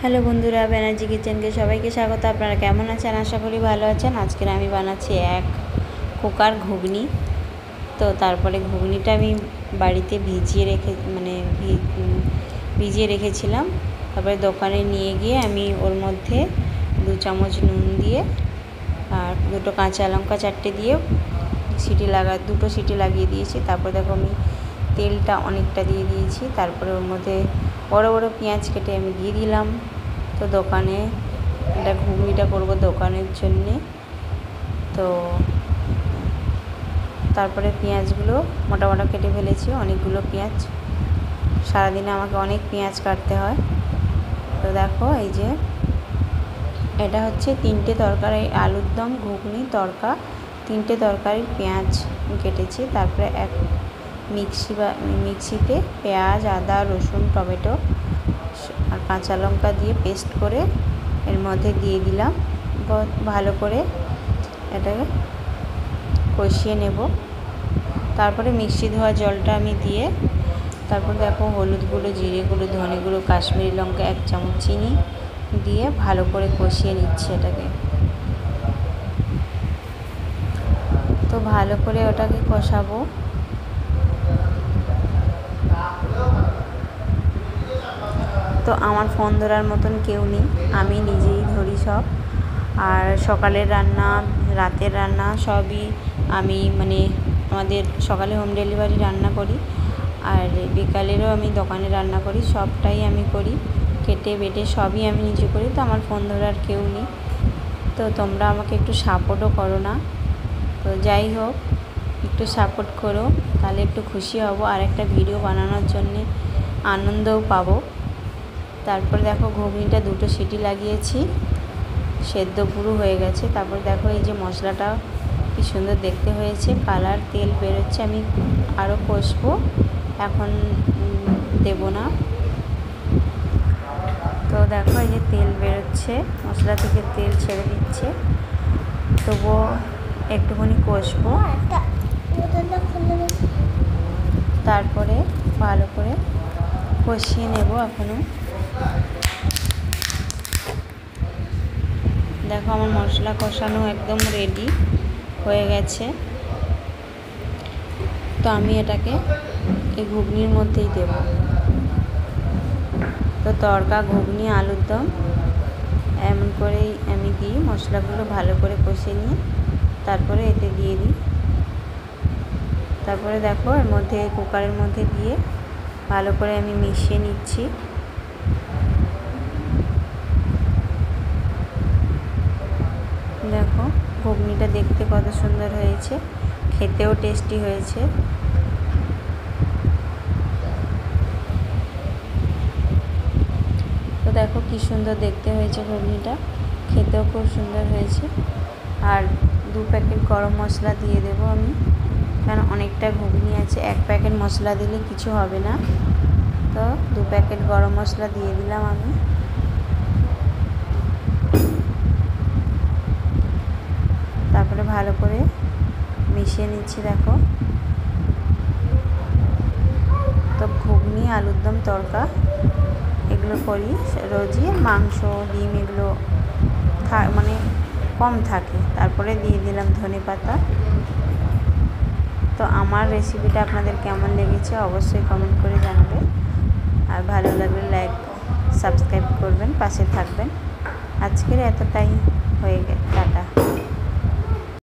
Hello বন্ধুরা, ব্যানার্জি কিচেনকে সবাইকে স্বাগত। আপনারা কেমন আছেন? আশা করি ভালো আছেন। আজকের আমি বানাচ্ছি এক কুকার ঘুগনি। তো তারপরে ঘুগনিটা আমি বাড়িতে ভিজিয়ে রেখেছিলাম। তারপরে দোকানে নিয়ে গিয়ে আমি ওর মধ্যে 2 চামচ নুন দিয়ে আর 2টো কাঁচা লঙ্কা 4টে দিয়ে দুটো সিটি লাগিয়ে দিয়েছি। তারপর দেখো আমি তেলটা অনেকটা দিয়ে দিয়েছি। তারপরে ওর মধ্যে বড় বড় পেঁয়াজ কেটে আমি দিয়ে দিলাম। তো দোকানে এটা ঘুগনিটা করব দোকানের জন্যে। তো তারপরে পেঁয়াজগুলো মোটা মোটা কেটে ফেলেছি, অনেকগুলো পেঁয়াজ। সারাদিনে আমাকে অনেক পেঁয়াজ কাটতে হয়। তো দেখো এই যে এটা হচ্ছে 3টে তরকারি, আলুর দম, ঘুগনি, তড়কা, 3টে তরকারির পেঁয়াজ কেটেছি। তারপরে এক মিক্সিতে পেঁয়াজ, আদা, রসুন, টমেটো আর কাঁচা লঙ্কা দিয়ে পেস্ট করে এর মধ্যে দিয়ে দিলাম। ভালো করে এটাকে কষিয়ে নেব। তারপরে মিক্সি ধোয়া জলটা আমি দিয়ে তারপর দেখো হলুদ গুঁড়ো, জিরে গুঁড়ো, ধনে গুঁড়ো, কাশ্মীরি লঙ্কা, 1 চামচ চিনি দিয়ে ভালো করে কষিয়ে নিচ্ছি এটাকে। তো ভালো করে ওটাকে কষাবো। তো আমার ফোন ধরার মতন কেউ নেই, আমি নিজেই ধরি সব। আর সকালের রান্না, রাতের রান্না সবই আমি আমাদের সকালে হোম ডেলিভারি রান্না করি, আর বিকালেরও আমি দোকানে রান্না করি। সবটাই আমি করি, কেটে বেটে সবই আমি নিজে করি। তো আমার ফোন ধরার কেউ নেই। তো তোমরা আমাকে একটু সাপোর্টও করো না। তো যাই হোক, একটু সাপোর্ট করো, তাহলে একটু খুশি হব আর একটা ভিডিও বানানোর জন্যে আনন্দও পাবো। তারপর দেখো ঘুগনিটা 2টো সিটি লাগিয়েছি, সেদ্ধ পুরো হয়ে গেছে। তারপর দেখো এই যে মশলাটা কি সুন্দর দেখতে হয়েছে, কালার, তেল বেরোচ্ছে। আমি আরও কষবো, এখন দেব না। তো দেখো এই যে তেল বেরোচ্ছে, মশলা থেকে তেল ছেড়ে দিচ্ছে। তবুও একটুখানি কষবো, তারপরে ভালো করে কষিয়ে নেব। এখনও দেখো আমার মশলা কষানো একদম রেডি হয়ে গেছে। তো আমি এটাকে এই ঘুগনির মধ্যেই দেব। তো তড়কা, ঘুগনি, আলুর দম এমন করেই আমি দিই। মশলাগুলো ভালো করে কষিয়ে নিয়ে তারপরে এতে দিয়ে দিই। তারপরে দেখো এর মধ্যে কুকারের মধ্যে দিয়ে ভালো করে আমি মিশিয়ে নিচ্ছি। দেখো ঘুগনিটা দেখতে কত সুন্দর হয়েছে, খেতেও টেস্টি হয়েছে। তো দেখো কি সুন্দর দেখতে হয়েছে ঘুগনিটা, খেতেও খুব সুন্দর হয়েছে। আর 2 প্যাকেট গরম মশলা দিয়ে দেবো আমি, কারণ অনেকটা ঘুগনি আছে, 1 প্যাকেট মশলা দিলে কিছু হবে না। তো 2 প্যাকেট গরম মশলা দিয়ে দিলাম আমি। তারপরে ভালো করে মিশিয়ে নিচ্ছি। দেখো তো ঘুগনি, আলুর দম, তড়কা এগুলো করি রোজই। মাংস, ডিম এগুলো কম থাকে। তারপরে দিয়ে দিলাম ধনেপাতা। তো আমার রেসিপিটা আপনাদের কেমন লেগেছে অবশ্যই কমেন্ট করে জানাবেন, আর ভালো লাগলে লাইক, সাবস্ক্রাইব করবেন, পাশে থাকবেন। আজকের এতটাই হয়ে গেছে।